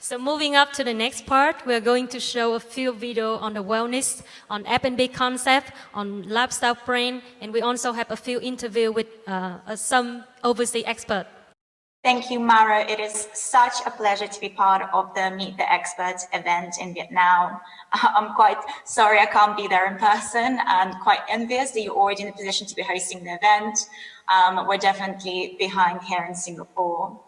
So moving up to the next part, we're going to show a few videos on the wellness, on F&B concept, on lifestyle brand, and we also have a few interviews with some overseas experts. Thank you, Mara. It is such a pleasure to be part of the Meet the Experts event in Vietnam. I'm quite sorry I can't be there in person and quite envious that you're already in a position to be hosting the event. We're definitely behind here in Singapore.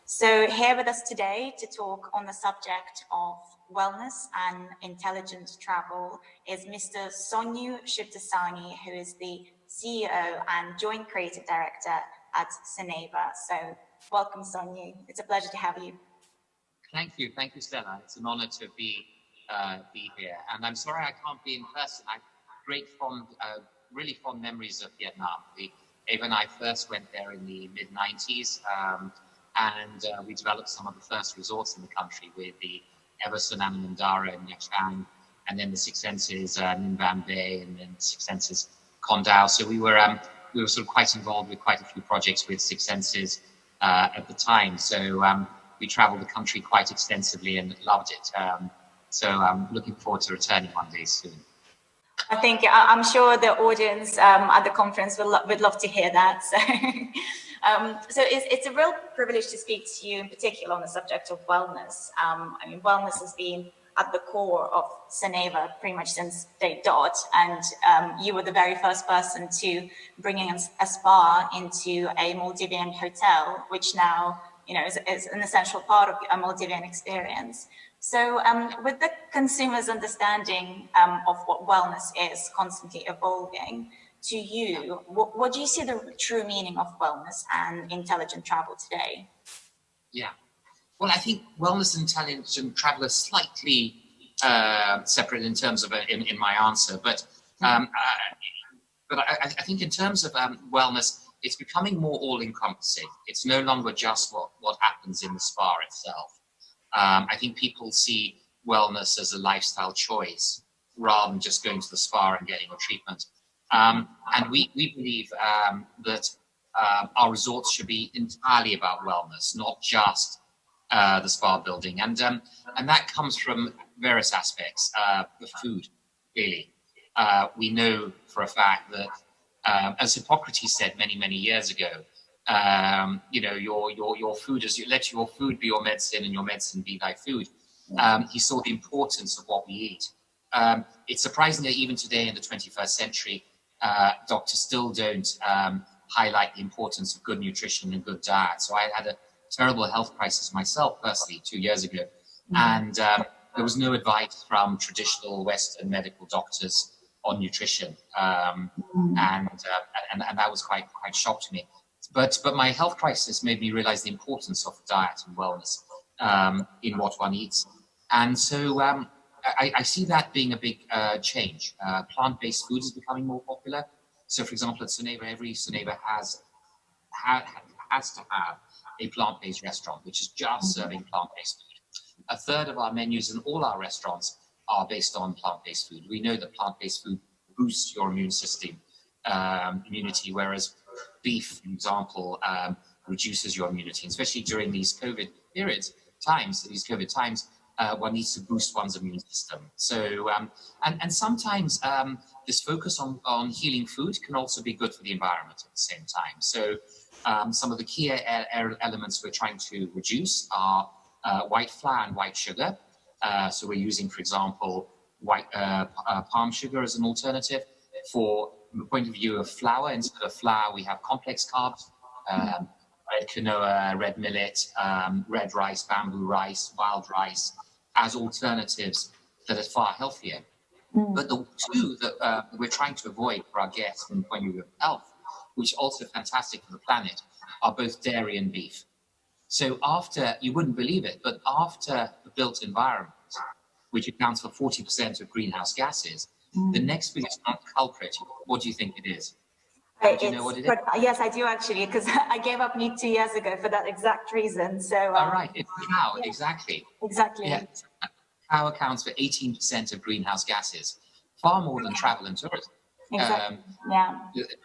So here with us today to talk on the subject of wellness and intelligent travel is Mr. Sonu Shivdasani, who is the CEO and Joint Creative Director at Soneva. So welcome, Sonu. It's a pleasure to have you. Thank you, Stella. It's an honor to be here. And I'm sorry I can't be in person. I have really fond memories of Vietnam. Ava and I first went there in the mid-90s, and we developed some of the first resorts in the country with the Ever Sunam Mandara in Nha Trang, and then the Six Senses in Van Bay, and then Six Senses Con Dao. So we were sort of quite involved with quite a few projects with Six Senses at the time. So we traveled the country quite extensively and loved it. So I'm looking forward to returning one day soon. I'm sure the audience at the conference would love to hear that. So, so it's a real privilege to speak to you in particular on the subject of wellness. I mean, wellness has been at the core of Soneva pretty much since day dot, and you were the very first person to bring in a spa into a Maldivian hotel, which now is an essential part of a Maldivian experience. So with the consumer's understanding of what wellness is constantly evolving, to you, what do you see the true meaning of wellness and intelligent travel today? Yeah. Well, I think wellness and intelligent travel are slightly separate in terms of in my answer, but I think in terms of wellness, it's becoming more all-encompassing. It's no longer just what happens in the spa itself. I think people see wellness as a lifestyle choice rather than just going to the spa and getting a treatment. And we believe that our resorts should be entirely about wellness, not just the spa building, and that comes from various aspects. The food, really. We know for a fact that, as Hippocrates said many years ago, your food is let your food be your medicine, and your medicine be thy food. He saw the importance of what we eat. It's surprising that even today in the 21st century, doctors still don't highlight the importance of good nutrition and good diet. So I had a terrible health crisis myself personally 2 years ago, and there was no advice from traditional Western medical doctors on nutrition, and that was quite shocked to me. But my health crisis made me realize the importance of diet and wellness in what one eats, and so I see that being a big change. Plant-based food is becoming more popular. So, for example, at Soneva, every Soneva has to have a plant-based restaurant, which is just serving plant-based food. A third of our menus in all our restaurants are based on plant-based food. We know that plant-based food boosts your immune system, immunity, whereas beef, for example, reduces your immunity, especially during these COVID times, one needs to boost one's immune system. So, and sometimes this focus on healing food can also be good for the environment at the same time. So, some of the key elements we're trying to reduce are white flour and white sugar. So we're using, for example, white palm sugar as an alternative. From the point of view of flour, instead of flour, we have complex carbs, red quinoa, red millet, red rice, bamboo rice, wild rice, as alternatives that are far healthier. But the two that we're trying to avoid for our guests from the point of view of health, which are also fantastic for the planet, are both dairy and beef. So after, you wouldn't believe it, but after the built environment, which accounts for 40% of greenhouse gases, the next biggest culprit, what do you think it is? Do you know what it is? Yes, I do actually, because I gave up meat 2 years ago for that exact reason. So. All right, it's cow, yeah. Exactly. Yeah. Cow accounts for 18% of greenhouse gases, far more than travel and tourism. Exactly.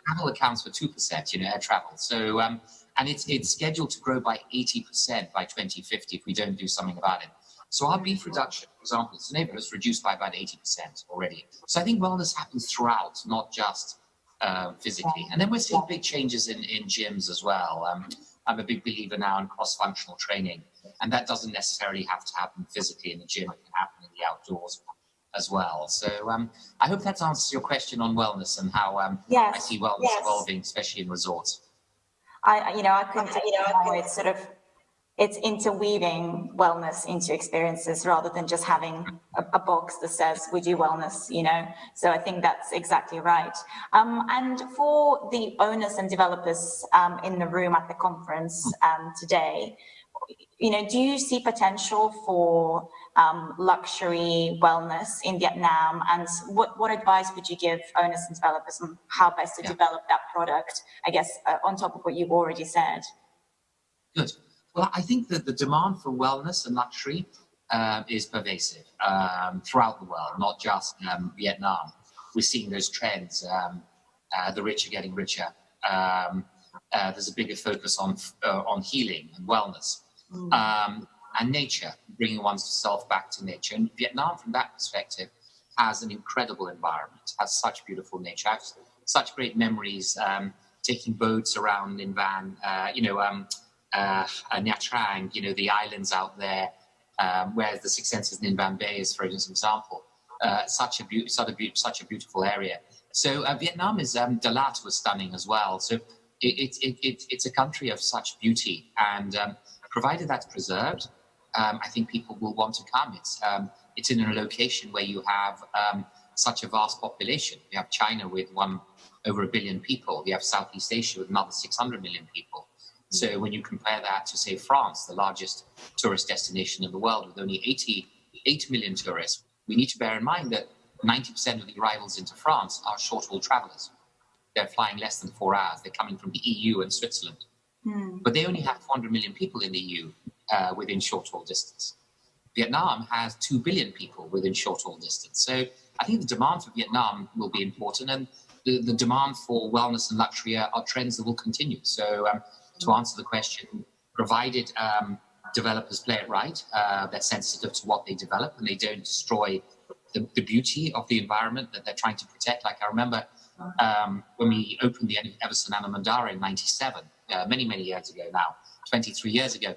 Travel accounts for 2%, air travel. So, and it's scheduled to grow by 80% by 2050 if we don't do something about it. So our beef reduction, for example, Soneva is reduced by about 80% already. So I think wellness happens throughout, not just physically. And then we're seeing big changes in gyms as well. I'm a big believer now in cross-functional training, and that doesn't necessarily have to happen physically in the gym. It can happen in the outdoors as well. So I hope that answers your question on wellness and how I see wellness evolving, especially in resorts. I couldn't agree more. It's sort of, it's interweaving wellness into experiences rather than just having a box that says we do wellness, So I think that's exactly right. And for the owners and developers in the room at the conference today, do you see potential for luxury wellness in Vietnam? And what advice would you give owners and developers on how best to develop that product, I guess, on top of what you've already said? Good. Well, I think that the demand for wellness and luxury is pervasive throughout the world, not just Vietnam. We're seeing those trends. The rich are getting richer. There's a bigger focus on healing and wellness and nature, bringing oneself back to nature. And Vietnam, from that perspective, has an incredible environment, has such beautiful nature. I have such great memories taking boats around in Van, Nha Trang, the islands out there, where the Six Senses in Van Bay is, for example, such a beautiful area. So Vietnam is Dalat was stunning as well. So it's a country of such beauty, and provided that's preserved, I think people will want to come. It's in a location where you have such a vast population. You have China with over 1 billion people. You have Southeast Asia with another 600 million people. So when you compare that to, say, France, the largest tourist destination in the world with only 88 million tourists, we need to bear in mind that 90% of the arrivals into France are short-haul travelers. They're flying less than 4 hours. They're coming from the EU and Switzerland. But they only have 400 million people in the EU within short-haul distance. Vietnam has 2 billion people within short-haul distance. So I think the demand for Vietnam will be important, and the demand for wellness and luxury are trends that will continue. So to answer the question, provided developers play it right, they're sensitive to what they develop and they don't destroy the beauty of the environment that they're trying to protect. Like I remember when we opened the Everson Anamandara in 97, many, many years ago now, 23 years ago,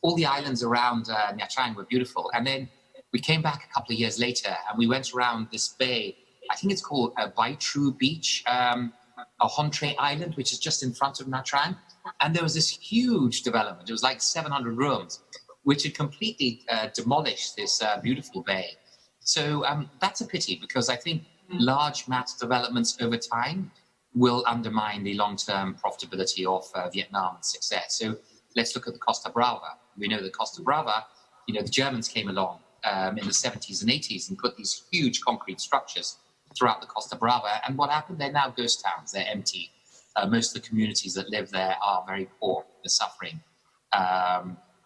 all the islands around Nha Trang were beautiful. And then we came back a couple of years later and we went around this bay, I think it's called Bai Tru Beach, a Hontre Island, which is just in front of Nha Trang. And there was this huge development. It was like 700 rooms, which had completely demolished this beautiful bay. So that's a pity, because I think large mass developments over time will undermine the long-term profitability of Vietnam's success. So let's look at the Costa Brava. We know that Costa Brava, the Germans came along in the 70s and 80s and put these huge concrete structures throughout the Costa Brava. And what happened? They're now ghost towns. They're empty. Most of the communities that live there are very poor. They're suffering.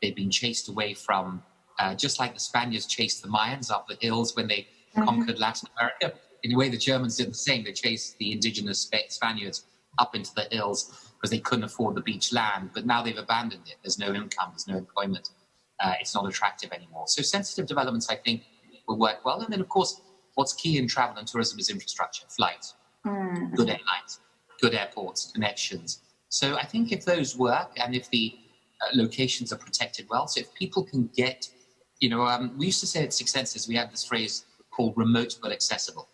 They've been chased away from, just like the Spaniards chased the Mayans up the hills when they conquered Latin America. In a way, the Germans did the same. They chased the indigenous Spaniards up into the hills because they couldn't afford the beach land. But now they've abandoned it. There's no income. There's no employment. It's not attractive anymore. So sensitive developments, I think, will work well. And then, of course, what's key in travel and tourism is infrastructure, flights, good airlines, good airports, connections. So I think if those work and if the locations are protected well, so if people can get, we used to say at Six Senses, we had this phrase called remote but accessible.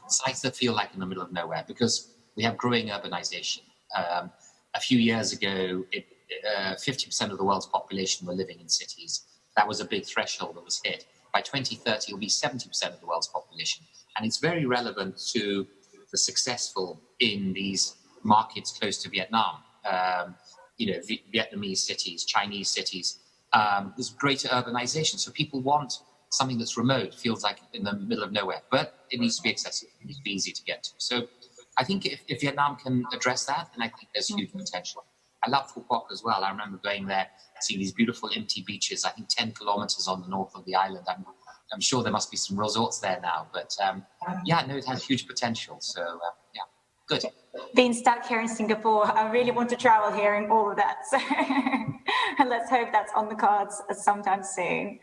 Sites that feel like in the middle of nowhere, because we have growing urbanization. A few years ago, 50% of the world's population were living in cities. That was a big threshold that was hit. By 2030, it'll be 70% of the world's population. And it's very relevant to the successful in these markets close to Vietnam. Vietnamese cities, Chinese cities. There's greater urbanization. So people want something that's remote, feels like in the middle of nowhere, but it needs to be accessible. It needs to be easy to get to. So I think if Vietnam can address that, then I think there's huge potential. I love Phu Quoc as well. I remember going there, seeing these beautiful empty beaches, I think 10 kilometers on the north of the island. I'm sure there must be some resorts there now, but it has huge potential. So, Good. Being stuck here in Singapore, I really want to travel hearing all of that. So let's hope that's on the cards sometime soon.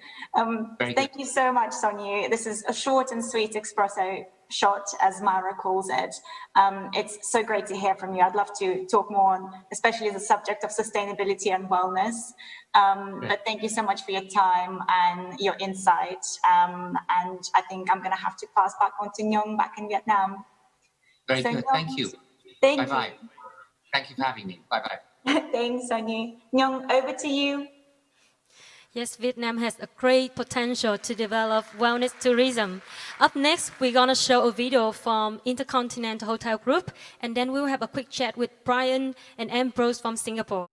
Thank you so much, Sonu. This is a short and sweet espresso shot, as Myra calls it. It's so great to hear from you. I'd love to talk more on, especially the subject of sustainability and wellness. But thank you so much for your time and your insight. And I think I'm going to have to pass back on to Nhung back in Vietnam. Very So good. Nhung, Thank you. Thank Bye-bye. you. Thank you for having me. Bye-bye. Thanks, Sonu. Nhung, over to you. Yes, Vietnam has a great potential to develop wellness tourism. Up next, we're going to show a video from Intercontinental Hotel Group, and then we'll have a quick chat with Brian and Ambrose from Singapore.